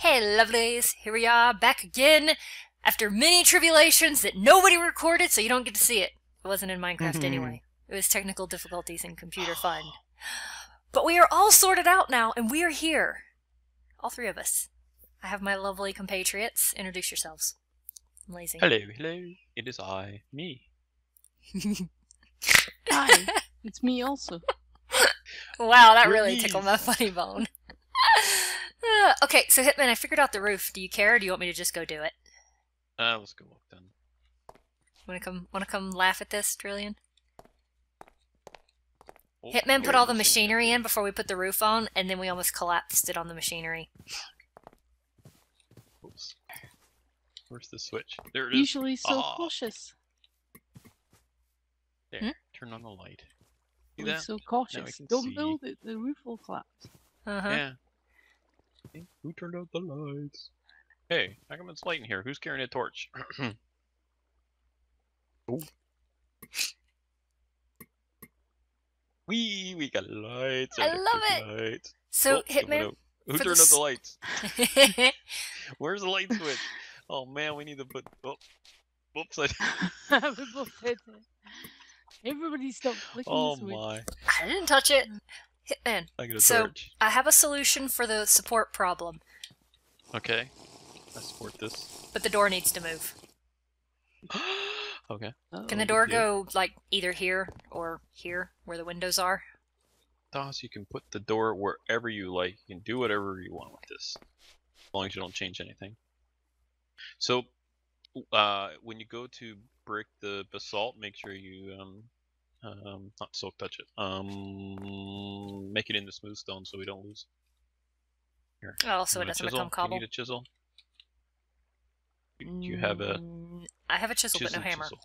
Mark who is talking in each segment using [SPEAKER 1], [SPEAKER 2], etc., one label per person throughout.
[SPEAKER 1] Hey lovelies, here we are back again after many tribulations that nobody recorded, so you don't get to see it. It wasn't in Minecraft anyway. It was technical difficulties and computer fun. But we are all sorted out now, and we are here. All three of us. I have my lovely compatriots. Introduce yourselves. I'm lazy.
[SPEAKER 2] Hello, hello. It is I, me.
[SPEAKER 3] Hi, it's me also.
[SPEAKER 1] Wow, that
[SPEAKER 2] You're
[SPEAKER 1] really
[SPEAKER 2] me.
[SPEAKER 1] tickled my funny bone. Okay, so Hitman, I figured out the roof. Do you care, or do you want me to just go do it?
[SPEAKER 2] Let's go look then.
[SPEAKER 1] Wanna come laugh at this, Trillian?
[SPEAKER 2] Oh,
[SPEAKER 1] Hitman put
[SPEAKER 2] yeah,
[SPEAKER 1] all the
[SPEAKER 2] listen.
[SPEAKER 1] machinery in before we put the roof on, and then we almost collapsed it on the machinery.
[SPEAKER 2] Oops. Where's the switch? There it is.
[SPEAKER 3] Usually so
[SPEAKER 2] Ah.
[SPEAKER 3] cautious.
[SPEAKER 2] There,
[SPEAKER 1] Hmm?
[SPEAKER 2] turn on the light. See
[SPEAKER 3] Usually
[SPEAKER 2] that?
[SPEAKER 3] so
[SPEAKER 2] Now I
[SPEAKER 3] cautious.
[SPEAKER 2] can
[SPEAKER 3] Don't
[SPEAKER 2] see.
[SPEAKER 3] build it, the roof will collapse.
[SPEAKER 1] Uh-huh.
[SPEAKER 2] Yeah. Hey, who turned out the lights? Hey, how come it's light in here? Who's carrying a torch? Oh. We got lights.
[SPEAKER 1] I love
[SPEAKER 2] it. Lights.
[SPEAKER 1] So,
[SPEAKER 2] Oh, it went
[SPEAKER 1] Hitman,
[SPEAKER 2] out. Who
[SPEAKER 1] for
[SPEAKER 2] turned
[SPEAKER 1] the
[SPEAKER 2] out the lights? Where's the light switch? Oh man, we need to put. Oh, whoops!
[SPEAKER 3] We both did it. Everybody stop clicking
[SPEAKER 2] Oh
[SPEAKER 3] the switch.
[SPEAKER 2] my!
[SPEAKER 1] I didn't touch it. Hitman,
[SPEAKER 2] I got a
[SPEAKER 1] so
[SPEAKER 2] torch.
[SPEAKER 1] I have a solution for the support problem,
[SPEAKER 2] Okay, I support this.
[SPEAKER 1] but the door needs to move.
[SPEAKER 2] Okay.
[SPEAKER 1] Can the
[SPEAKER 3] Uh-oh.
[SPEAKER 1] door
[SPEAKER 2] good deal.
[SPEAKER 1] go, like, either here or here, where the windows are?
[SPEAKER 2] Toss, you can put the door wherever you like. You can do whatever you want with this, as long as you don't change anything. So, when you go to break the basalt, make sure you not silk touch it. Make it into smooth stone so we don't lose. Here.
[SPEAKER 1] Oh, so
[SPEAKER 2] You
[SPEAKER 1] it
[SPEAKER 2] want a
[SPEAKER 1] doesn't
[SPEAKER 2] chisel?
[SPEAKER 1] become cobble?
[SPEAKER 2] You need a chisel? Do you have a
[SPEAKER 1] I have a chisel, but no hammer.
[SPEAKER 2] chisel?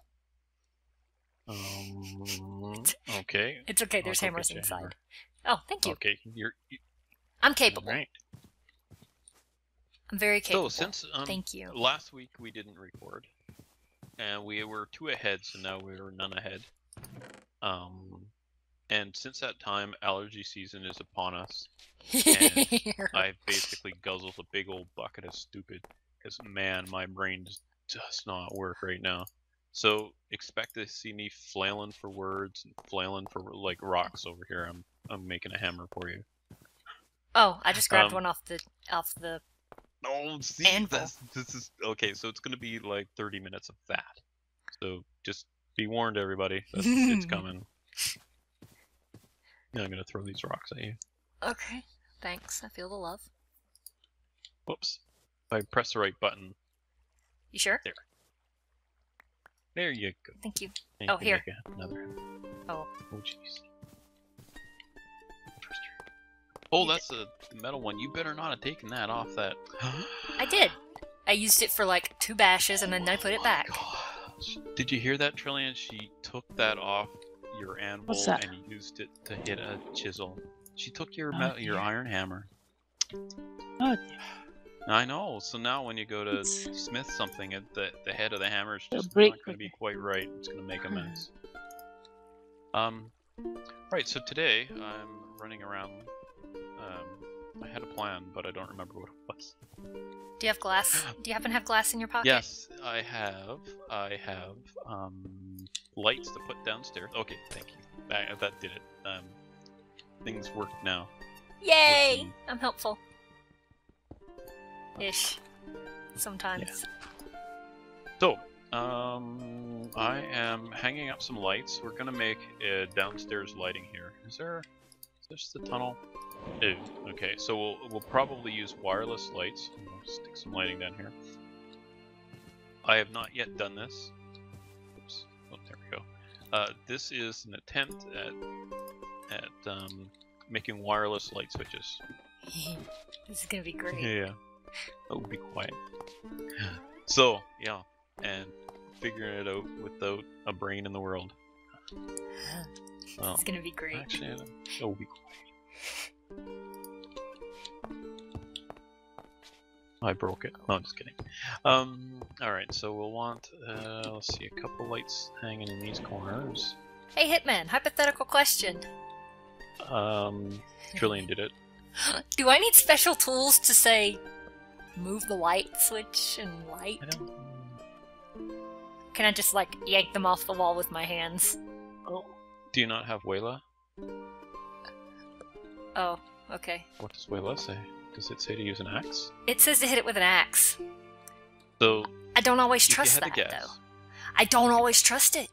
[SPEAKER 2] Okay.
[SPEAKER 1] It's okay,
[SPEAKER 2] I'll
[SPEAKER 1] there's
[SPEAKER 2] go
[SPEAKER 1] hammers
[SPEAKER 2] get you a
[SPEAKER 1] inside.
[SPEAKER 2] hammer.
[SPEAKER 1] Oh, thank you.
[SPEAKER 2] Okay,
[SPEAKER 1] I'm capable.
[SPEAKER 2] Right.
[SPEAKER 1] I'm very capable.
[SPEAKER 2] So since
[SPEAKER 1] Thank you.
[SPEAKER 2] last week we didn't record, and we were 2 ahead, so now we're none ahead. And since that time, allergy season is upon us. And I basically guzzled a big old bucket of stupid, because man, my brain just does not work right now. So expect to see me flailing for words and flailing for like rocks over here. I'm making a hammer for you.
[SPEAKER 1] Oh, I just grabbed
[SPEAKER 2] Um,
[SPEAKER 1] one off the
[SPEAKER 2] Oh, see,
[SPEAKER 1] Anvil.
[SPEAKER 2] this is okay. So it's gonna be like 30 minutes of that. So just be warned, everybody. It's coming. Now I'm gonna throw these rocks at you.
[SPEAKER 1] Okay, thanks. I feel the love.
[SPEAKER 2] Whoops! If I press the right button,
[SPEAKER 1] You sure?
[SPEAKER 2] there you go.
[SPEAKER 1] Thank you.
[SPEAKER 2] And
[SPEAKER 1] Oh,
[SPEAKER 2] you can
[SPEAKER 1] here.
[SPEAKER 2] make another hammer.
[SPEAKER 1] Oh.
[SPEAKER 2] Oh jeez. Trust you. Oh,
[SPEAKER 1] You
[SPEAKER 2] that's the metal one. You better not have taken that off that.
[SPEAKER 1] I did. I used it for like 2 bashes, and then I put it back.
[SPEAKER 2] Gosh. Did you hear that, Trillian? She took that off your anvil
[SPEAKER 3] What's that?
[SPEAKER 2] and used it to hit a chisel. She took your
[SPEAKER 3] Oh,
[SPEAKER 2] your
[SPEAKER 3] dear.
[SPEAKER 2] iron hammer.
[SPEAKER 3] Oh,
[SPEAKER 2] I know. So now when you go to
[SPEAKER 3] It's-
[SPEAKER 2] smith something, the head of the hammer is
[SPEAKER 3] It'll
[SPEAKER 2] just
[SPEAKER 3] break
[SPEAKER 2] not going to be
[SPEAKER 3] quicker.
[SPEAKER 2] quite right. It's going to make a mess. Right. So today I'm running around. I had a plan, but I don't remember what it was.
[SPEAKER 1] Do you have glass? Do you happen to have glass in your pocket?
[SPEAKER 2] Yes, I have. Lights to put downstairs. Okay, thank you. That did it. Things work now.
[SPEAKER 1] Yay!
[SPEAKER 2] Working.
[SPEAKER 1] I'm helpful. Ish. Sometimes.
[SPEAKER 2] So, I am hanging up some lights. We're gonna make a downstairs lighting here. Is this the tunnel? Oh, okay. So we'll probably use wireless lights. We'll stick some lighting down here. I have not yet done this. Oops. Oh, there we go. This is an attempt at making wireless light switches.
[SPEAKER 1] This is gonna be great.
[SPEAKER 2] Yeah. Oh, be quiet. So, yeah, and figuring it out without a brain in the world. Well,
[SPEAKER 1] It's gonna be great.
[SPEAKER 2] actually, oh, be quiet. I broke it. No, I'm just kidding. Alright, so we'll want, let's see, a couple lights hanging in these corners.
[SPEAKER 1] Hey Hitman, hypothetical question.
[SPEAKER 2] Trillian did it.
[SPEAKER 1] Do I need special tools to say move the light switch and light?
[SPEAKER 2] I don't.
[SPEAKER 1] Can I just, like, yank them off the wall with my hands?
[SPEAKER 2] Oh. Do you not have Wayla?
[SPEAKER 1] Oh, okay.
[SPEAKER 2] What does Wayla say? Does it say to use an axe?
[SPEAKER 1] It says to hit it with an axe.
[SPEAKER 2] So
[SPEAKER 1] I don't always
[SPEAKER 2] if you
[SPEAKER 1] trust
[SPEAKER 2] had to
[SPEAKER 1] that,
[SPEAKER 2] guess,
[SPEAKER 1] though. I don't always trust it.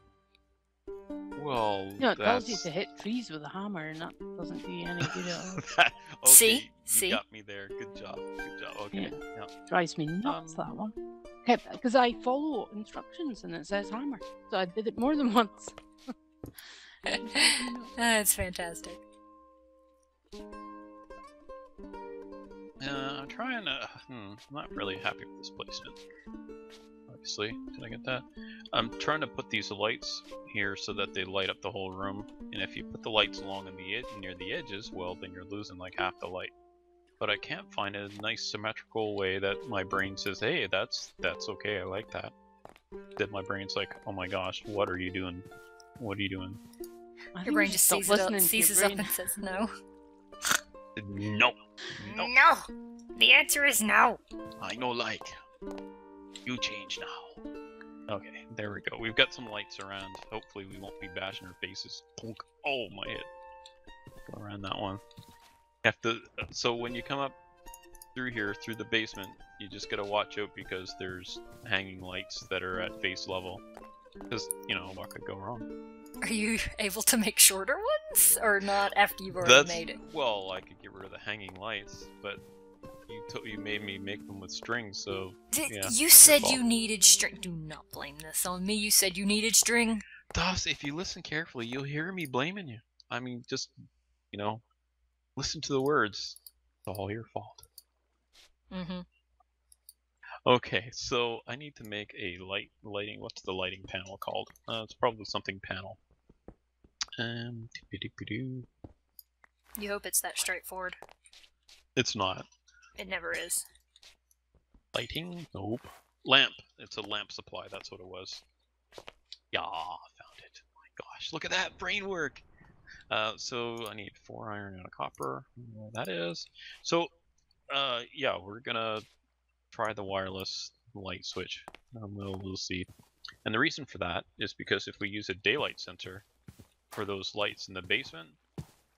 [SPEAKER 2] well,
[SPEAKER 3] No, it tells
[SPEAKER 2] that's...
[SPEAKER 3] you to hit trees with a hammer, and that doesn't do you any good at all.
[SPEAKER 2] that... Okay,
[SPEAKER 1] See?
[SPEAKER 2] you
[SPEAKER 1] See?
[SPEAKER 2] got me there. Good job. Good job. Okay. Yeah.
[SPEAKER 3] Drives me nuts, that one. Because I follow instructions and it says hammer, so I did it more than once.
[SPEAKER 1] That's fantastic.
[SPEAKER 2] I'm trying to... I'm not really happy with this placement. Obviously. Did I get that? I'm trying to put these lights here so that they light up the whole room. And if you put the lights along in the near the edges, well, then you're losing like half the light. But I can't find a nice symmetrical way that my brain says, hey, that's okay, I like that. That my brain's like, oh my gosh, what are you doing? What are you doing?
[SPEAKER 1] Your brain just seizes up and says no.
[SPEAKER 2] No. No.
[SPEAKER 1] No! The answer is no!
[SPEAKER 2] I know like. You change now. Okay, there we go. We've got some lights around. Hopefully we won't be bashing our faces. Punk. Oh, my head. Go around that one. You have to, so when you come up through here, through the basement, you just gotta watch out because there's hanging lights that are at face level. Because, you know, what could go wrong?
[SPEAKER 1] Are you able to make shorter ones? Or not after you've already made it?
[SPEAKER 2] Well, I could get rid of the hanging lights, but you made me make them with string, so yeah.
[SPEAKER 1] You said you needed string. Do not blame this on me. You said you needed string.
[SPEAKER 2] Das, if you listen carefully, you'll hear me blaming you. I mean, just, you know, listen to the words. It's all your fault.
[SPEAKER 1] Mm-hmm.
[SPEAKER 2] Okay, so I need to make a lighting. What's the lighting panel called? It's probably something panel.
[SPEAKER 1] You hope it's that straightforward.
[SPEAKER 2] It's not.
[SPEAKER 1] It never is.
[SPEAKER 2] Lighting? Nope. Lamp. It's a lamp supply. That's what it was. Yeah, found it. Oh my gosh, look at that brain work. So I need 4 iron and a copper. That is. So, yeah, we're gonna try the wireless light switch. We'll see. And the reason for that is because if we use a daylight sensor for those lights in the basement,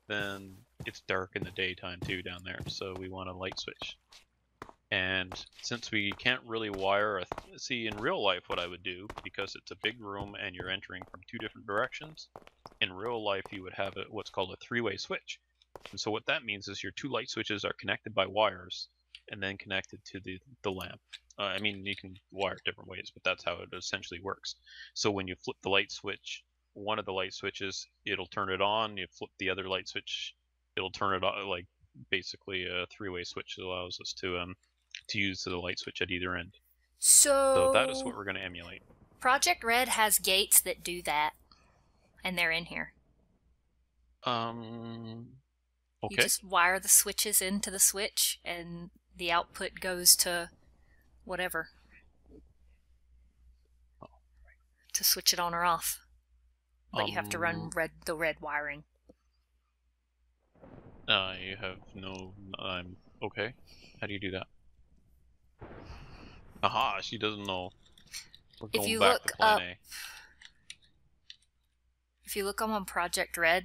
[SPEAKER 2] then it's dark in the daytime too down there. So we want a light switch. And since we can't really wire see in real life what I would do, because it's a big room and you're entering from 2 different directions, in real life you would have what's called a 3-way switch. And so what that means is your 2 light switches are connected by wires and then connected to the lamp. I mean, you can wire it different ways, but that's how it essentially works. So when you flip the light switch, one of the light switches, it'll turn it on. You flip the other light switch, it'll turn it on. Like basically a 3-way switch that allows us to use the light switch at either end. So that is what we're going to emulate.
[SPEAKER 1] Project Red has gates that do that, and they're in here.
[SPEAKER 2] Okay.
[SPEAKER 1] You just wire the switches into the switch, and the output goes to whatever. To switch it on or off. But you have to run the red wiring.
[SPEAKER 2] You have no... okay. How do you do that? Aha, she doesn't know. We're going
[SPEAKER 1] if you
[SPEAKER 2] back
[SPEAKER 1] look
[SPEAKER 2] to plan
[SPEAKER 1] up,
[SPEAKER 2] A.
[SPEAKER 1] If you look on Project Red,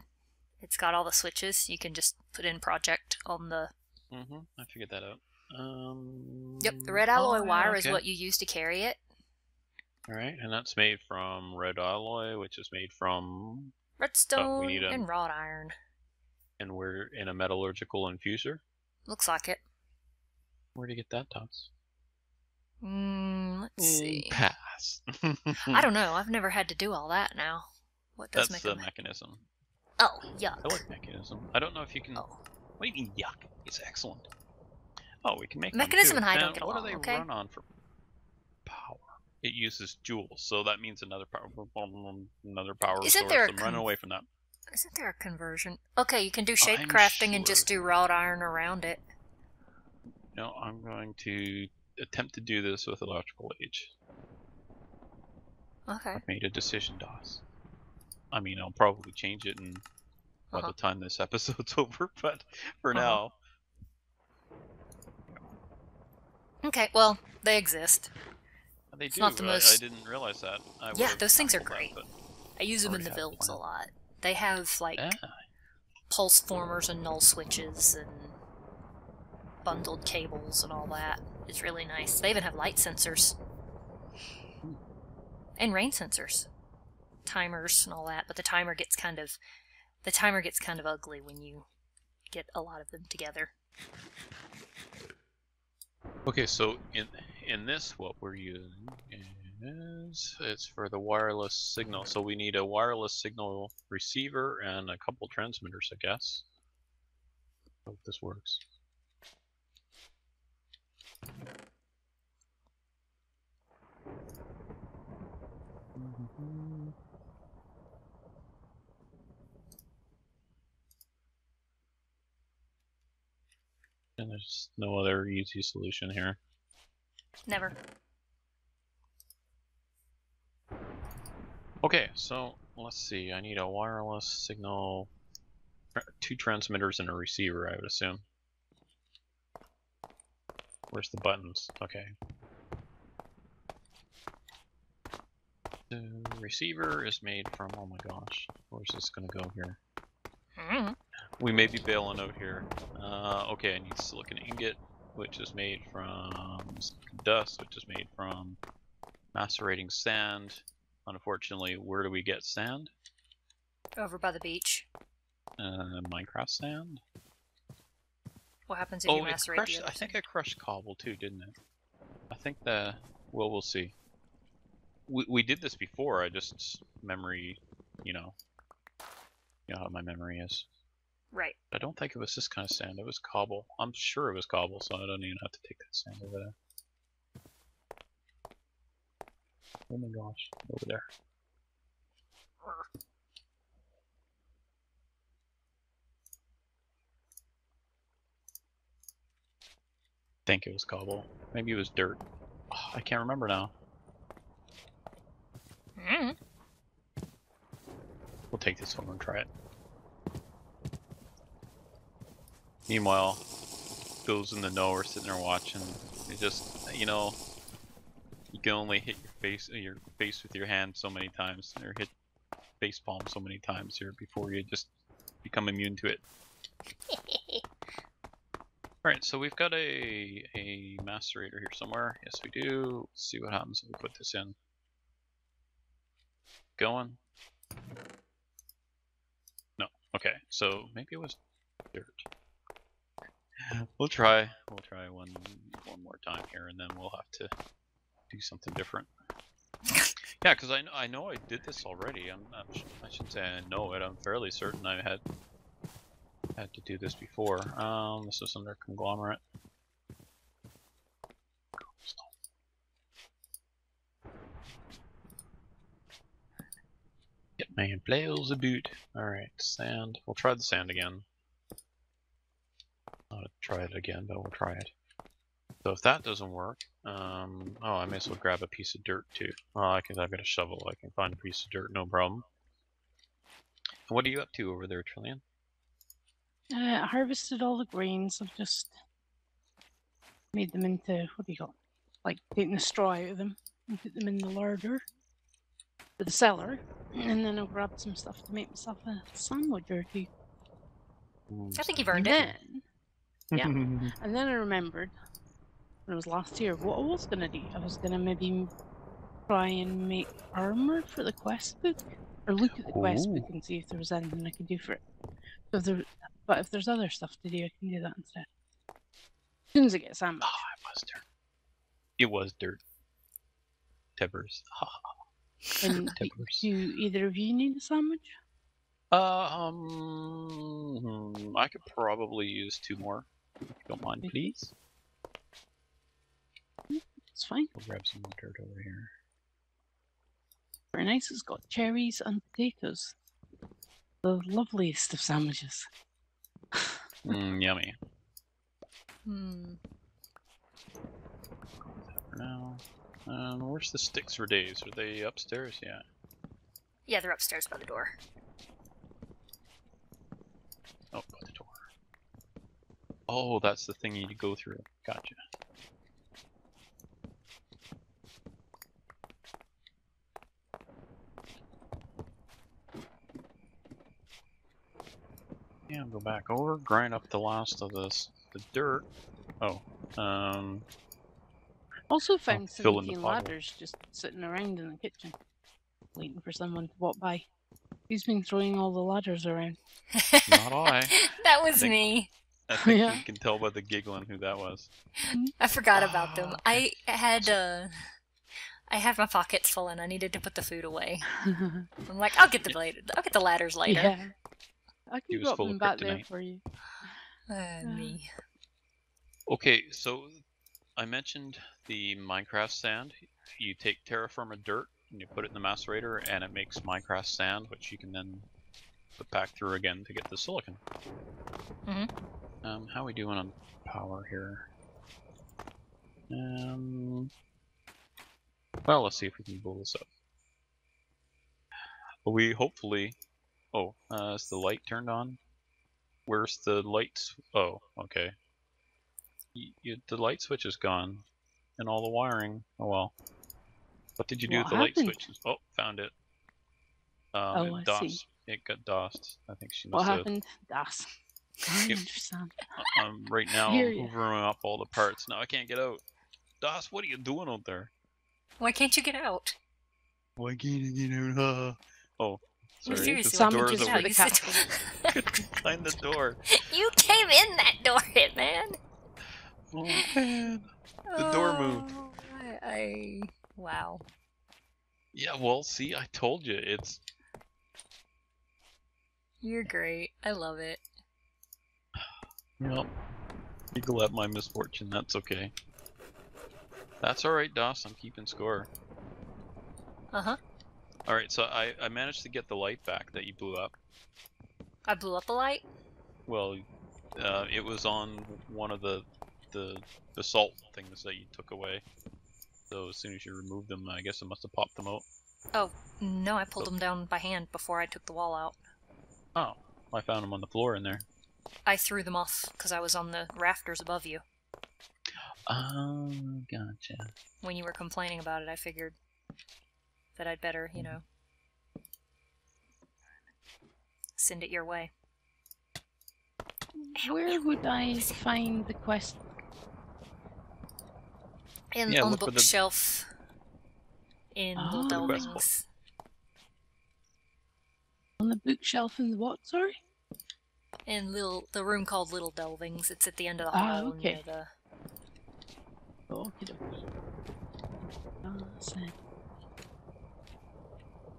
[SPEAKER 1] it's got all the switches. You can just put in project on the...
[SPEAKER 2] I figured that out.
[SPEAKER 1] Yep, the red alloy wire is what you use to carry it.
[SPEAKER 2] Alright, and that's made from red alloy, which is made from...
[SPEAKER 1] redstone and wrought iron.
[SPEAKER 2] And we're in a metallurgical infuser?
[SPEAKER 1] Looks like it.
[SPEAKER 2] Where do you get that, Tots?
[SPEAKER 1] Let's see.
[SPEAKER 2] Pass.
[SPEAKER 1] I don't know. I've never had to do all that now. What does
[SPEAKER 2] That's the mechanism.
[SPEAKER 1] Oh, yuck.
[SPEAKER 2] I like mechanism. I don't know if you can...
[SPEAKER 1] Oh.
[SPEAKER 2] What do you mean, yuck? It's excellent. Oh, we can make
[SPEAKER 1] mechanism
[SPEAKER 2] one too.
[SPEAKER 1] and I don't get along,
[SPEAKER 2] What do they
[SPEAKER 1] okay?
[SPEAKER 2] run on for power? It uses joules, so that means another power source. I'm running away from that.
[SPEAKER 1] Isn't there a conversion? Okay, you can do shape crafting and just do wrought iron around it.
[SPEAKER 2] No, I'm going to attempt to do this with electrical age.
[SPEAKER 1] Okay.
[SPEAKER 2] I've made a decision, DOS. I mean, I'll probably change it by the time this episode's over, but for now...
[SPEAKER 1] Okay, well, they exist.
[SPEAKER 2] They
[SPEAKER 1] It's
[SPEAKER 2] do.
[SPEAKER 1] not the most...
[SPEAKER 2] I didn't realize that.
[SPEAKER 1] Yeah, those things are great.
[SPEAKER 2] That,
[SPEAKER 1] I use them in the builds a lot. They have, like, pulse formers and null switches and bundled cables and all that. It's really nice. They even have light sensors. And rain sensors. Timers and all that, but the timer gets kind of ugly when you get a lot of them together.
[SPEAKER 2] Okay, so in this, what we're using is it's for the wireless signal. So we need a wireless signal receiver and a couple transmitters, I guess. Hope this works. And there's no other easy solution here.
[SPEAKER 1] Never.
[SPEAKER 2] Okay, so let's see. I need a wireless signal, 2 transmitters and a receiver, I would assume. Where's the buttons? Okay. The receiver is made from, oh my gosh, where's this gonna go here?
[SPEAKER 1] Mm-hmm.
[SPEAKER 2] We may be bailing out here. Okay, I need silicon ingot, which is made from dust, which is made from macerating sand. Unfortunately, where do we get sand?
[SPEAKER 1] Over by the beach.
[SPEAKER 2] Minecraft sand?
[SPEAKER 1] What happens if you macerate the other
[SPEAKER 2] I think I crushed cobble too, didn't it? I think the... well, we'll see. We did this before, I just... memory, you know how my memory is.
[SPEAKER 1] Right.
[SPEAKER 2] I don't think it was this kind of sand, it was cobble. I'm sure it was cobble, so I don't even have to take that sand over there. Oh my gosh, over there. I think it was cobble. Maybe it was dirt. Oh, I can't remember now.
[SPEAKER 1] Mm-hmm.
[SPEAKER 2] We'll take this over and try it. Meanwhile, those in the know are sitting there watching. It just, you can only hit your face with your hand so many times, or hit face palm so many times here before you just become immune to it. Alright, so we've got a macerator here somewhere. Yes, we do. Let's see what happens if we put this in. Going. No. Okay, so maybe it was dirt. We'll try one more time here, and then we'll have to do something different. Yeah, because I know I did this already. I shouldn't say I know it. I'm fairly certain I had to do this before. This is under conglomerate. Get my players a boot. Alright, sand. We'll try the sand again. Not try it again, but we'll try it. So if that doesn't work, oh, I may as well grab a piece of dirt too. Oh, I've got a shovel. I can find a piece of dirt, no problem. And what are you up to over there, Trillian?
[SPEAKER 3] I harvested all the grains. I've just made them into, what do you call it? Like taking the straw out of them and put them in the larder for the cellar. And then I'll grab some stuff to make myself a sandwich or two.
[SPEAKER 1] I think you've earned
[SPEAKER 3] it.
[SPEAKER 1] it.
[SPEAKER 3] Yeah. And then I remembered when it was last year what I was going to do. I was going to maybe try and make armor for the quest book, or look at the quest book and see if there was anything I could do for it. So if there's other stuff to do, I can do that instead. As soon as I get a sandwich.
[SPEAKER 2] Oh, it was dirt. It was dirt. Tebbers.
[SPEAKER 3] And do either of you need a sandwich?
[SPEAKER 2] I could probably use 2 more, if you don't mind, please.
[SPEAKER 3] It's fine.
[SPEAKER 2] We'll grab some more dirt over here.
[SPEAKER 3] Very nice. It's got cherries and potatoes. The loveliest of sandwiches.
[SPEAKER 2] Yummy. For now. Where's the sticks for days? Are they upstairs? Yeah.
[SPEAKER 1] Yeah, they're upstairs by the door.
[SPEAKER 2] Oh, by the door. Oh, that's the thing you need to go through. Gotcha. Yeah, go back over, grind up the last of the dirt. Oh,
[SPEAKER 3] Also found
[SPEAKER 2] fill in the
[SPEAKER 3] 17
[SPEAKER 2] potholes.
[SPEAKER 3] ladders just sitting around in the kitchen, waiting for someone to walk by. Who's been throwing all the ladders around?
[SPEAKER 2] Not I.
[SPEAKER 1] That was
[SPEAKER 2] Think-
[SPEAKER 1] me.
[SPEAKER 2] I think
[SPEAKER 3] Yeah.
[SPEAKER 2] you can tell by the giggling who that was.
[SPEAKER 1] I forgot about them.
[SPEAKER 2] Okay.
[SPEAKER 1] I had my pockets full and I needed to put the food away. I'm like, I'll get the ladders later.
[SPEAKER 3] Yeah. I
[SPEAKER 2] He
[SPEAKER 3] can
[SPEAKER 2] was
[SPEAKER 3] drop
[SPEAKER 2] full
[SPEAKER 3] them
[SPEAKER 2] of
[SPEAKER 3] back there
[SPEAKER 2] kryptonite.
[SPEAKER 3] for you.
[SPEAKER 1] Me.
[SPEAKER 2] Okay, so I mentioned the Minecraft sand. You take Terraforma dirt and you put it in the macerator, and it makes Minecraft sand, which you can then put back through again to get the silicon. How are we doing on power here? Well, let's see if we can blow this up. We hopefully. Oh, is the light turned on? Where's the lights? Oh, okay. The light switch is gone, and all the wiring. Oh well. What did you do
[SPEAKER 3] What
[SPEAKER 2] with the light
[SPEAKER 3] happened?
[SPEAKER 2] switches? Oh, found it.
[SPEAKER 3] Oh,
[SPEAKER 2] It
[SPEAKER 3] I see.
[SPEAKER 2] It got DOSed. I think she
[SPEAKER 3] What
[SPEAKER 2] must have.
[SPEAKER 3] happened? Das. I
[SPEAKER 2] Yep.
[SPEAKER 3] understand.
[SPEAKER 2] Right now,
[SPEAKER 3] Hear
[SPEAKER 2] I'm
[SPEAKER 3] ya.
[SPEAKER 2] hoovering up all the parts. Now I can't get out. DOS, what are you doing out there?
[SPEAKER 1] Why can't you get out?
[SPEAKER 2] Why can't you get out? Oh, sorry.
[SPEAKER 1] Seriously,
[SPEAKER 2] the
[SPEAKER 1] why
[SPEAKER 3] Sammy
[SPEAKER 2] door
[SPEAKER 1] can't
[SPEAKER 2] is
[SPEAKER 1] you
[SPEAKER 3] just
[SPEAKER 1] get
[SPEAKER 3] for
[SPEAKER 1] out?
[SPEAKER 3] the
[SPEAKER 1] You
[SPEAKER 3] cat.
[SPEAKER 2] behind the door.
[SPEAKER 1] You came in that door, Hitman.
[SPEAKER 2] Oh man, the door moved.
[SPEAKER 1] Wow.
[SPEAKER 2] Yeah, well, see, I told you, it's.
[SPEAKER 1] You're great. I love it.
[SPEAKER 2] Yep. Giggle at my misfortune. That's okay. That's all right, DOS. I'm keeping score.
[SPEAKER 1] Uh-huh.
[SPEAKER 2] All right, so I managed to get the light back that you blew up.
[SPEAKER 1] I blew up a light?
[SPEAKER 2] Well, it was on one of the salt things that you took away. So as soon as you removed them, I guess it must have popped them out.
[SPEAKER 1] Oh, no, I pulled them down by hand before I took the wall out.
[SPEAKER 2] Oh, I found them on the floor in there.
[SPEAKER 1] I threw them off because I was on the rafters above you.
[SPEAKER 2] Oh, gotcha.
[SPEAKER 1] When you were complaining about it, I figured that I'd better, send it your way.
[SPEAKER 3] Where would I find the quest?
[SPEAKER 1] On the
[SPEAKER 2] look for the-
[SPEAKER 1] bookshelf in Little
[SPEAKER 3] Oh.
[SPEAKER 2] The quest book.
[SPEAKER 1] Delvings.
[SPEAKER 3] On the bookshelf in the what, sorry?
[SPEAKER 1] In the room called Little Delvings. It's at the end of the
[SPEAKER 3] Ah,
[SPEAKER 1] hall
[SPEAKER 3] okay.
[SPEAKER 1] near the...
[SPEAKER 3] Oh, okay.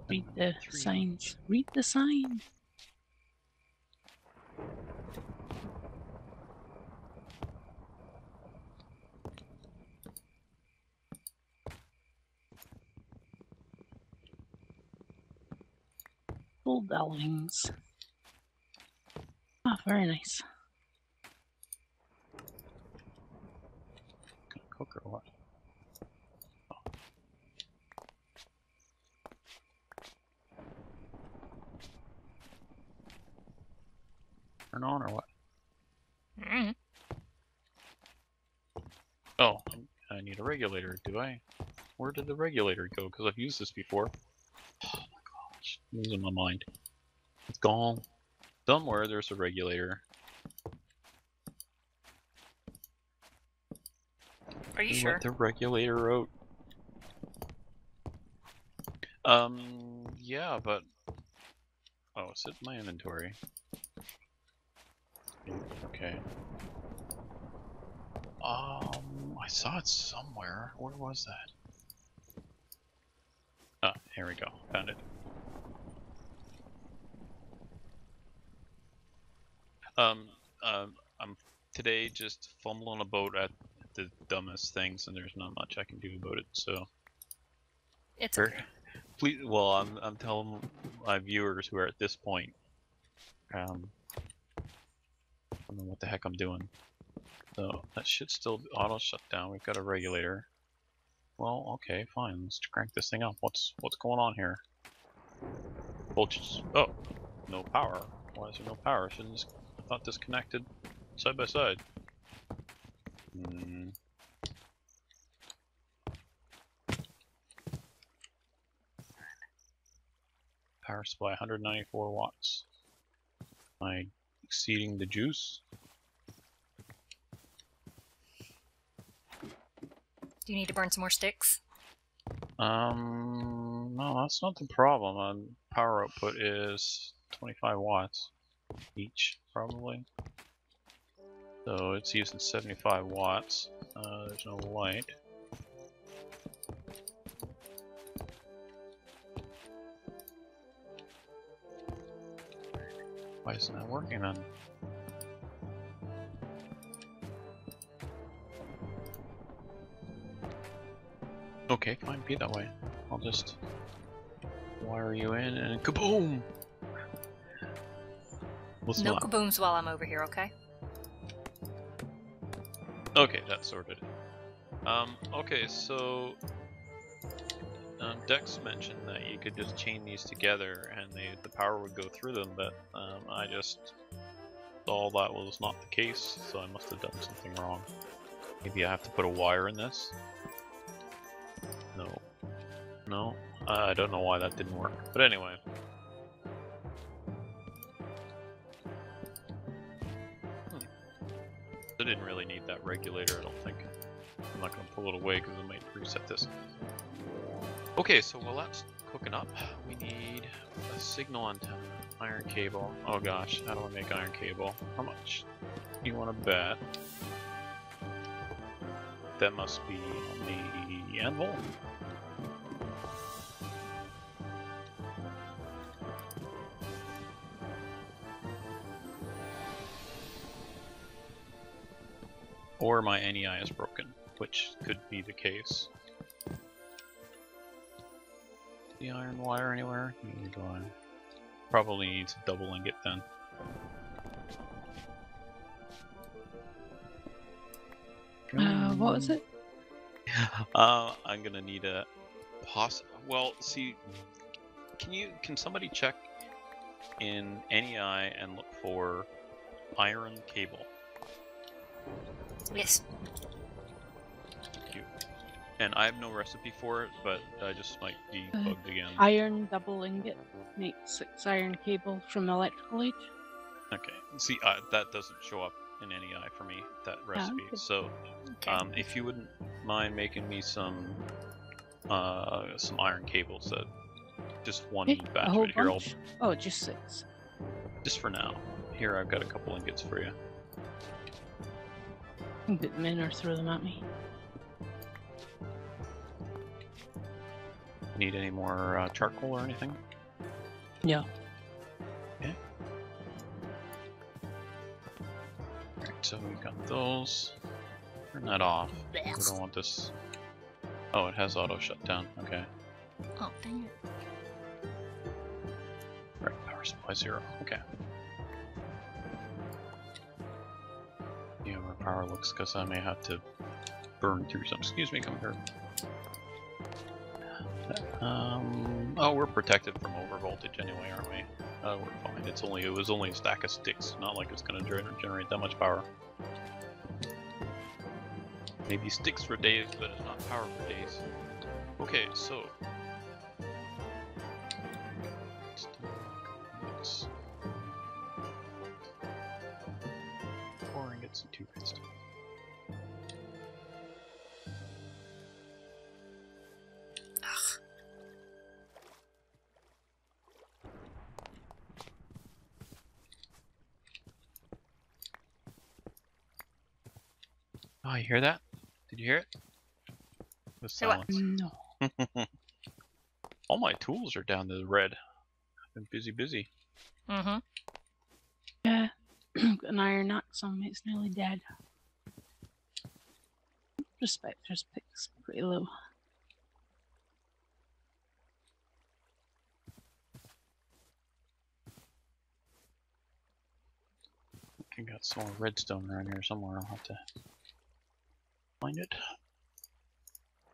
[SPEAKER 3] Read the signs. Read the signs. Full Delvings. Ah, very nice.
[SPEAKER 2] Gonna cook or what? Turn on or what?
[SPEAKER 1] Mm.
[SPEAKER 2] Oh, I need a regulator, do I? Where did the regulator go? Because I've used this before. Oh my gosh, I'm losing my mind. It's gone. Somewhere there's a regulator.
[SPEAKER 1] Are you
[SPEAKER 2] They
[SPEAKER 1] sure?
[SPEAKER 2] let the regulator out. Yeah, but... Oh, it's in my inventory. Okay. I saw it somewhere. Where was that? Ah, here we go. Found it. I'm today just fumbling about at the dumbest things, and there's not much I can do about it. So,
[SPEAKER 1] It's okay.
[SPEAKER 2] please. Well, I'm telling my viewers who are at this point. I don't know what the heck I'm doing. So that should still auto shut down. We've got a regulator. Well, okay, fine. Let's crank this thing up. What's going on here? Voltage. Oh, no power. Why is there no power? Shouldn't this? I thought this connected side by side. Power supply 194 watts. My exceeding the juice.
[SPEAKER 1] Do you need to burn some more sticks?
[SPEAKER 2] No, that's not the problem. Power output is 25 watts each, probably. So it's using 75 watts. There's no light. Why isn't that working then? Okay, fine, be that way. I'll just wire you in and kaboom! What's
[SPEAKER 1] No
[SPEAKER 2] not?
[SPEAKER 1] kabooms while I'm over here, okay?
[SPEAKER 2] Okay, that's sorted. Okay, so Dex mentioned that you could just chain these together and the power would go through them, but I just saw that was not the case, so I must have done something wrong. Maybe I have to put a wire in this? No, I don't know why that didn't work, but anyway. I didn't really need that regulator, I don't think. I'm not going to pull it away because I might reset this. Okay, so while that's cooking up, we need a signal antenna, iron cable. Oh gosh, how do I make iron cable? How much do you want to bet? That must be on the anvil. Or my NEI is broken, which could be the case. The iron wire anywhere? Probably needs a double ingot then.
[SPEAKER 3] What is it?
[SPEAKER 2] I'm gonna need a well, see, can somebody check in NEI and look for iron cable?
[SPEAKER 1] Yes.
[SPEAKER 2] Thank you. And I have no recipe for it, but I just might be bugged again.
[SPEAKER 3] Iron double ingot makes 6 iron cable from electrical age.
[SPEAKER 2] Okay. See, that doesn't show up in NEI for me, that recipe.
[SPEAKER 3] Okay.
[SPEAKER 2] So, if you wouldn't mind making me some iron cables, just one
[SPEAKER 3] Okay,
[SPEAKER 2] batch
[SPEAKER 3] a
[SPEAKER 2] of
[SPEAKER 3] whole
[SPEAKER 2] it here.
[SPEAKER 3] bunch? Oh, just 6.
[SPEAKER 2] Just for now. Here, I've got a couple ingots for you.
[SPEAKER 3] You can put them in or throw them at me.
[SPEAKER 2] Need any more charcoal or anything?
[SPEAKER 3] Yeah.
[SPEAKER 2] Okay. Alright, so we've got those. Turn that off. We don't want this. Oh, it has auto shutdown. Okay.
[SPEAKER 1] Oh, dang it.
[SPEAKER 2] Right, power supply 0. Okay. Yeah, where power looks, because I may have to burn through some. Excuse me, come here. Oh, we're protected from overvoltage anyway, aren't we? We're fine. It was only a stack of sticks. Not like it's going to generate that much power. Maybe sticks for days, but it's not power for days. Okay, so. Four ingots and 2 redstone. Oh, you hear that? Did you hear it? It was
[SPEAKER 1] Hear what?
[SPEAKER 2] silence.
[SPEAKER 3] No.
[SPEAKER 2] All my tools are down to the red. I've been busy.
[SPEAKER 1] Mm-hmm.
[SPEAKER 3] Yeah. Got an iron axe on me, it's nearly dead. Prospector's pick's pretty low.
[SPEAKER 2] I got some more redstone around here somewhere. I'll have to find it.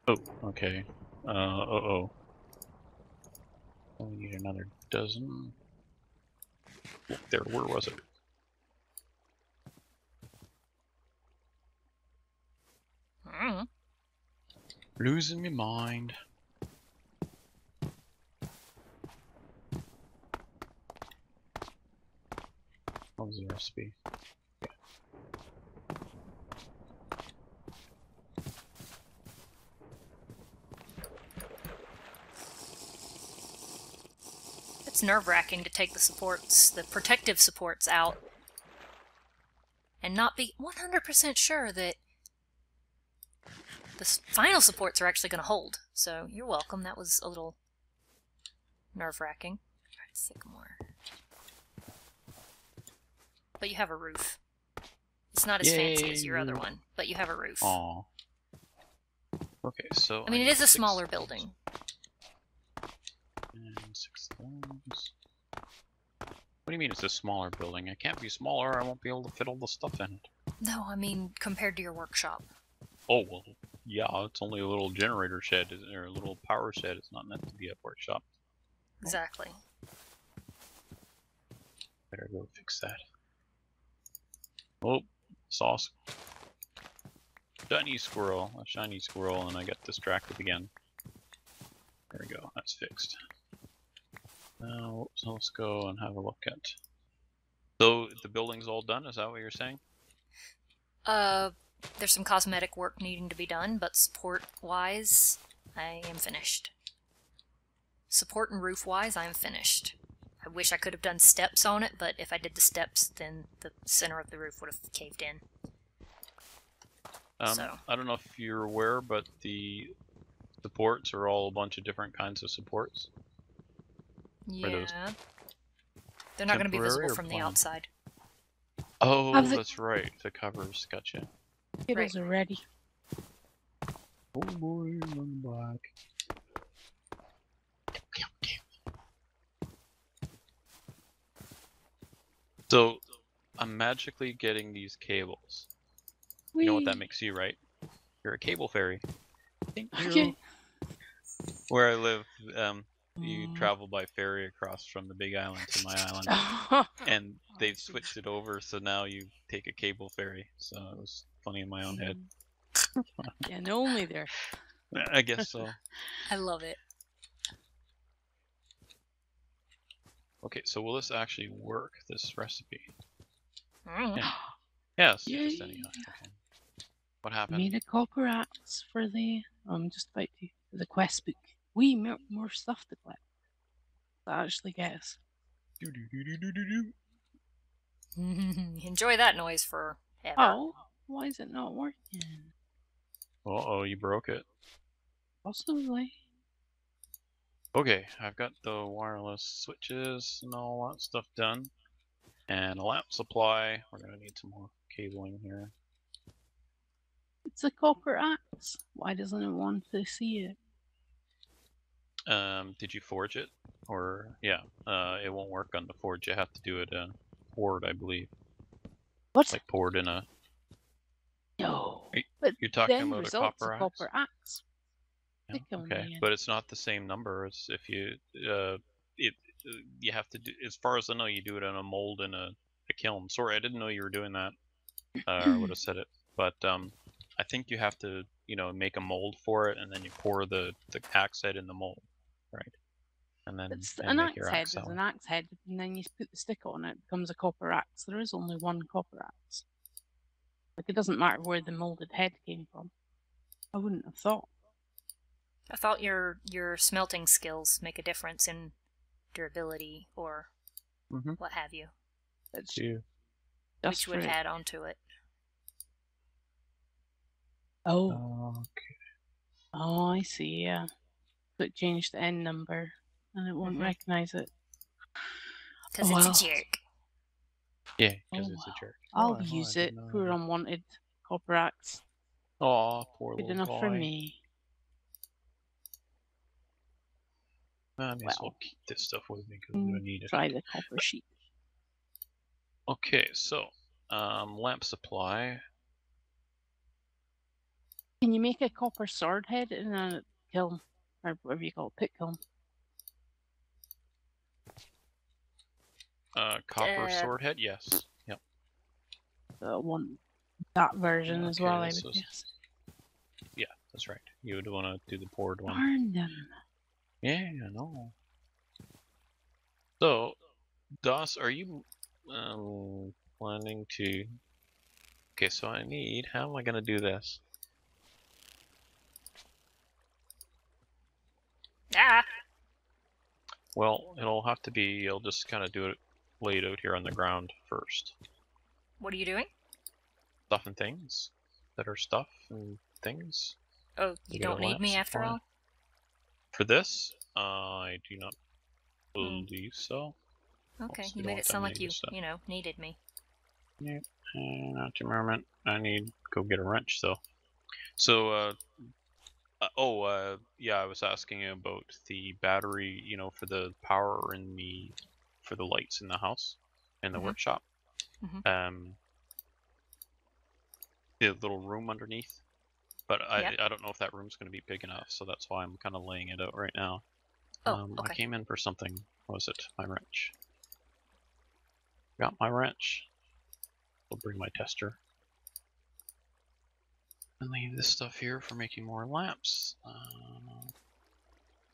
[SPEAKER 2] Oh, okay. Uh-oh. We need another dozen. Look there, where was it?
[SPEAKER 1] Mm.
[SPEAKER 2] Losing my mind. Oh, was the recipe?
[SPEAKER 1] It's nerve-wracking to take the supports, the protective supports out, and not be 100% sure that the final supports are actually going to hold. So you're welcome. That was a little nerve-wracking. Alright, sycamore. But you have a roof. It's not as fancy as your other one, but you have a roof.
[SPEAKER 2] Aww. Okay, so...
[SPEAKER 1] I mean, it is a smaller building.
[SPEAKER 2] And 6 things. What do you mean it's a smaller building? It can't be smaller, I won't be able to fit all the stuff in it.
[SPEAKER 1] No, I mean, compared to your workshop.
[SPEAKER 2] Oh, well, yeah, it's only a little generator shed, or a little power shed. It's not meant to be a workshop.
[SPEAKER 1] Exactly.
[SPEAKER 2] Better go fix that. Oh, sauce. Shiny squirrel. A shiny squirrel, and I got distracted again. There we go, that's fixed. Now, so let's go and have a look at... So, the building's all done, is that what you're saying?
[SPEAKER 1] There's some cosmetic work needing to be done, but support-wise, I am finished. Support and roof-wise, I am finished. I wish I could have done steps on it, but if I did the steps, then the center of the roof would have caved in.
[SPEAKER 2] I don't know if you're aware, but the supports are all a bunch of different kinds of supports.
[SPEAKER 1] Yeah. They're not going to be visible from the outside.
[SPEAKER 2] Oh, that's right. The covers, gotcha.
[SPEAKER 3] Cables are ready.
[SPEAKER 2] Oh boy, run back. So, I'm magically getting these cables. You know what that makes you, right? You're a cable fairy. Thank you.
[SPEAKER 3] Okay.
[SPEAKER 2] Where I live, you travel by ferry across from the big island to my island. And they've switched it over, so now you take a cable ferry. So it was funny in my own head.
[SPEAKER 3] Yeah, no, only there.
[SPEAKER 2] I guess so.
[SPEAKER 1] I love it.
[SPEAKER 2] Okay, so will this actually work, this recipe?
[SPEAKER 1] Mm.
[SPEAKER 2] Yeah. Yes.
[SPEAKER 3] Yay.
[SPEAKER 2] Just anyhow. Okay. What happened?
[SPEAKER 3] Made a copper axe for the. I'm just about to. The quest book. We more stuff to collect. That actually gets.
[SPEAKER 1] Enjoy that noise forever.
[SPEAKER 3] Oh, why is it not working?
[SPEAKER 2] Uh-oh, you broke it.
[SPEAKER 3] Possibly.
[SPEAKER 2] Okay, I've got the wireless switches and all that stuff done. And a lamp supply. We're gonna need some more cabling here.
[SPEAKER 3] It's a copper axe. Why doesn't it want to see it?
[SPEAKER 2] Did you forge it? Or, yeah, it won't work on the forge. You have to do it poured, I believe.
[SPEAKER 3] What?
[SPEAKER 2] Like poured in a...
[SPEAKER 3] No.
[SPEAKER 2] You're talking
[SPEAKER 3] then
[SPEAKER 2] about a
[SPEAKER 3] results
[SPEAKER 2] copper axe?
[SPEAKER 3] Copper axe.
[SPEAKER 2] Yeah, okay, but it's not the same number. It's if you you have to do, as far as I know, you do it in a mold in a kiln. Sorry, I didn't know you were doing that. I would have said it, but I think you have to, make a mold for it, and then you pour the axe head in the mold, right? And then
[SPEAKER 3] An
[SPEAKER 2] make
[SPEAKER 3] axe
[SPEAKER 2] your
[SPEAKER 3] head
[SPEAKER 2] axe
[SPEAKER 3] is an axe head, and then you put the stick on it, it becomes a copper axe. There is only one copper axe. Like, it doesn't matter where the molded head came from. I wouldn't have thought.
[SPEAKER 1] I thought your smelting skills make a difference in durability or what have you.
[SPEAKER 3] It's
[SPEAKER 1] Which would add onto it.
[SPEAKER 3] Oh.
[SPEAKER 2] Okay.
[SPEAKER 3] Oh, I see, yeah. But change the N number, and it won't recognize it.
[SPEAKER 1] Because it's a jerk.
[SPEAKER 2] Yeah, because it's a jerk.
[SPEAKER 3] I'll use it. Poor unwanted copper axe.
[SPEAKER 2] Oh, poor
[SPEAKER 3] Good
[SPEAKER 2] little
[SPEAKER 3] enough
[SPEAKER 2] guy.
[SPEAKER 3] for me.
[SPEAKER 2] I may as well keep this stuff with me because I'm going to need it.
[SPEAKER 3] Try the copper sheet.
[SPEAKER 2] Okay, so, lamp supply.
[SPEAKER 3] Can you make a copper sword head in a kiln? Or whatever you call it, pit kiln?
[SPEAKER 2] Copper sword head? Yes. Yep.
[SPEAKER 3] I want that version as well, I would
[SPEAKER 2] was...
[SPEAKER 3] guess.
[SPEAKER 2] Yeah, that's right. You would want to do the poured one.
[SPEAKER 3] Darn them.
[SPEAKER 2] Yeah, I know. So, Das, are you Blending 2. Okay, so I need... How am I going to do this?
[SPEAKER 1] Ah!
[SPEAKER 2] Well, it'll have to be... I'll just kind of do it laid out here on the ground first.
[SPEAKER 1] What are you doing?
[SPEAKER 2] Stuff and things that are stuff and things.
[SPEAKER 1] Oh, you don't need me after all?
[SPEAKER 2] For this, I do not believe so.
[SPEAKER 1] Okay, you made it sound like you know, needed me.
[SPEAKER 2] Yeah, not a moment. I need to go get a wrench, though. So, yeah, I was asking about the battery, you know, for the power in the, for the lights in the house, in the workshop. The little room underneath. But I don't know if that room's going to be big enough, so that's why I'm kind of laying it out right now.
[SPEAKER 1] Oh, okay.
[SPEAKER 2] I came in for something. What was it? My wrench. Got my wrench. I'll bring my tester. And leave this stuff here for making more lamps.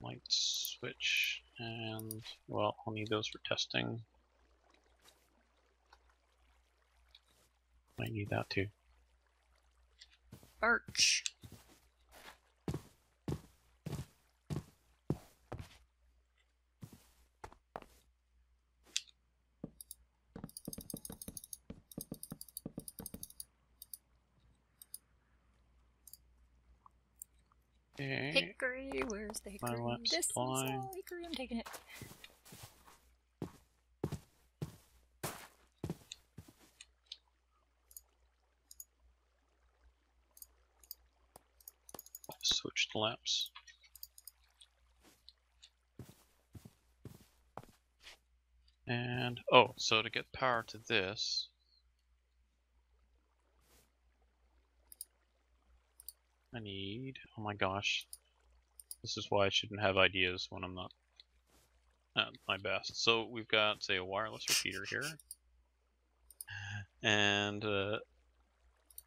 [SPEAKER 2] Light switch, and, well, I'll need those for testing. Might need that too.
[SPEAKER 1] Birch.
[SPEAKER 2] Okay.
[SPEAKER 1] Hickory, where's the hickory? This is all hickory, I'm taking it.
[SPEAKER 2] Switch the lamps. And, oh, so to get power to this, I need, oh my gosh, this is why I shouldn't have ideas when I'm not at my best. So we've got, say, a wireless repeater here. And,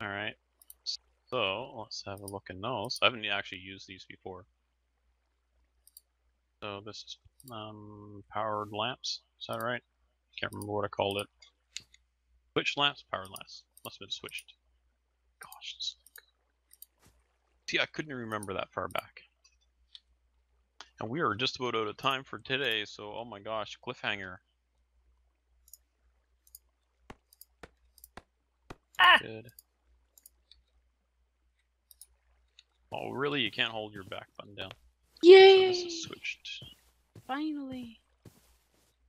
[SPEAKER 2] alright, so let's have a look in those. I haven't actually used these before. So this is powered lamps, is that right? Can't remember what I called it. Switch lamps, powered lamps. Must have been switched. Gosh. See, I couldn't remember that far back. And we are just about out of time for today, so oh my gosh, cliffhanger.
[SPEAKER 1] Ah!
[SPEAKER 2] Good. Oh, really? You can't hold your back button down.
[SPEAKER 3] Yay!
[SPEAKER 2] So this is switched.
[SPEAKER 3] Finally.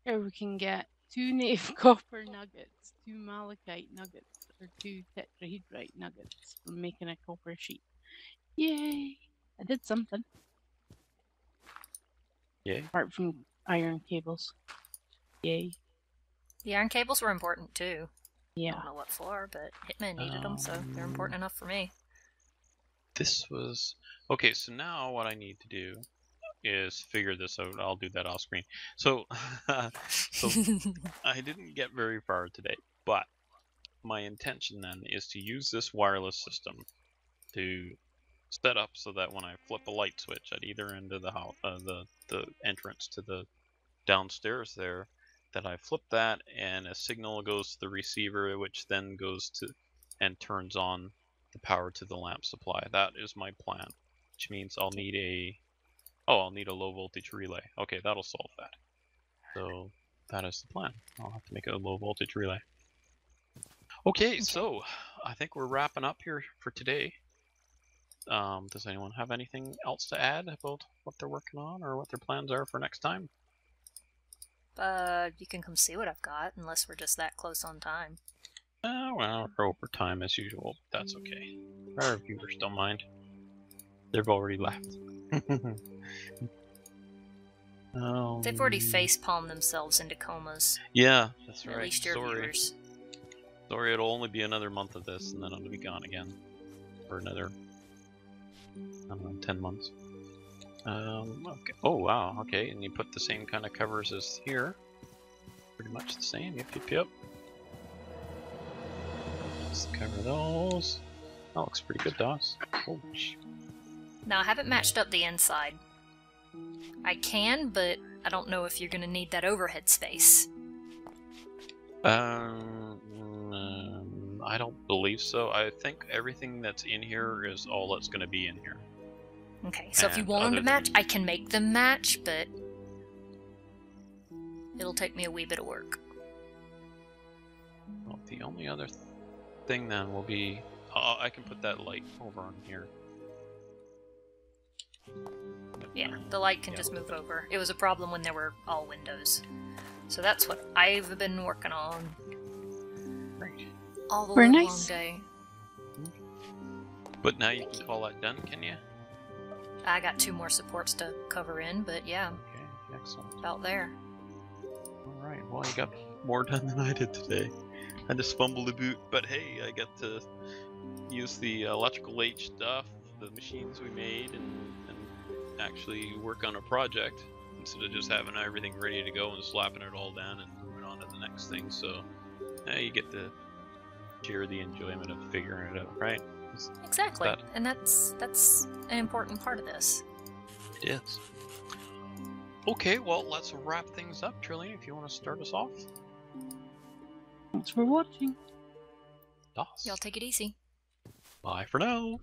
[SPEAKER 3] Here we can get 2 native copper nuggets, 2 malachite nuggets, or 2 tetrahedrite nuggets from making a copper sheet. Yay! I did something.
[SPEAKER 2] Yay.
[SPEAKER 3] Apart from iron cables. Yay.
[SPEAKER 1] The iron cables were important too.
[SPEAKER 3] Yeah.
[SPEAKER 1] I don't know what for, but Hitman needed them, so they're important enough for me.
[SPEAKER 2] This was... Okay, so now what I need to do is figure this out. I'll do that off screen. So, so I didn't get very far today, but my intention then is to use this wireless system to set up so that when I flip a light switch at either end of the house, the entrance to the downstairs there, that I flip that and a signal goes to the receiver, which then goes to and turns on the power to the lamp supply. That is my plan, which means I'll need a low voltage relay. Okay, that'll solve that. So that is the plan. I'll have to make a low voltage relay. Okay, so I think we're wrapping up here for today. Does anyone have anything else to add about what they're working on or what their plans are for next time?
[SPEAKER 1] You can come see what I've got, unless we're just that close on time.
[SPEAKER 2] Well, we're over time as usual, but that's okay. Our viewers don't mind. They've already left.
[SPEAKER 1] They've already face-palmed themselves into comas.
[SPEAKER 2] Yeah, that's right.
[SPEAKER 1] At least your viewers.
[SPEAKER 2] Sorry, it'll only be another month of this, and then I'll be gone again for another, I don't know, 10 months. Okay. Oh wow. Okay, and you put the same kind of covers as here. Pretty much the same. Yep. Let's cover those. That looks pretty good, DOS. Oh.
[SPEAKER 1] Now, I haven't matched up the inside. I can, but I don't know if you're going to need that overhead space.
[SPEAKER 2] I don't believe so. I think everything that's in here is all that's going to be in here.
[SPEAKER 1] Okay, so if you
[SPEAKER 2] And
[SPEAKER 1] want them
[SPEAKER 2] other
[SPEAKER 1] to match,
[SPEAKER 2] than-
[SPEAKER 1] I can make them match, but it'll take me a wee bit of work.
[SPEAKER 2] Well, the only other thing then will be... I can put that light over on here.
[SPEAKER 1] Yeah, the light can just move over. It was a problem when there were all windows. So that's what I've been working on
[SPEAKER 2] Great.
[SPEAKER 1] all the
[SPEAKER 3] Very
[SPEAKER 1] long
[SPEAKER 3] nice.
[SPEAKER 1] day.
[SPEAKER 2] But now you can call that done, can you?
[SPEAKER 1] I got 2 more supports to cover in, but yeah,
[SPEAKER 2] Okay, excellent.
[SPEAKER 1] about there.
[SPEAKER 2] Alright, well you got more done than I did today. I just fumbled a boot, but hey, I got to use the electrical H stuff, the machines we made, and actually work on a project instead of just having everything ready to go and slapping it all down and moving on to the next thing. So now you get to share the enjoyment of figuring it out, right?
[SPEAKER 1] Exactly,
[SPEAKER 2] That-
[SPEAKER 1] and that's an important part of this.
[SPEAKER 2] It is. Okay, well let's wrap things up, Trillian, if you want to start us off.
[SPEAKER 3] Thanks for watching.
[SPEAKER 2] Das.
[SPEAKER 1] Y'all take it easy.
[SPEAKER 2] Bye for now.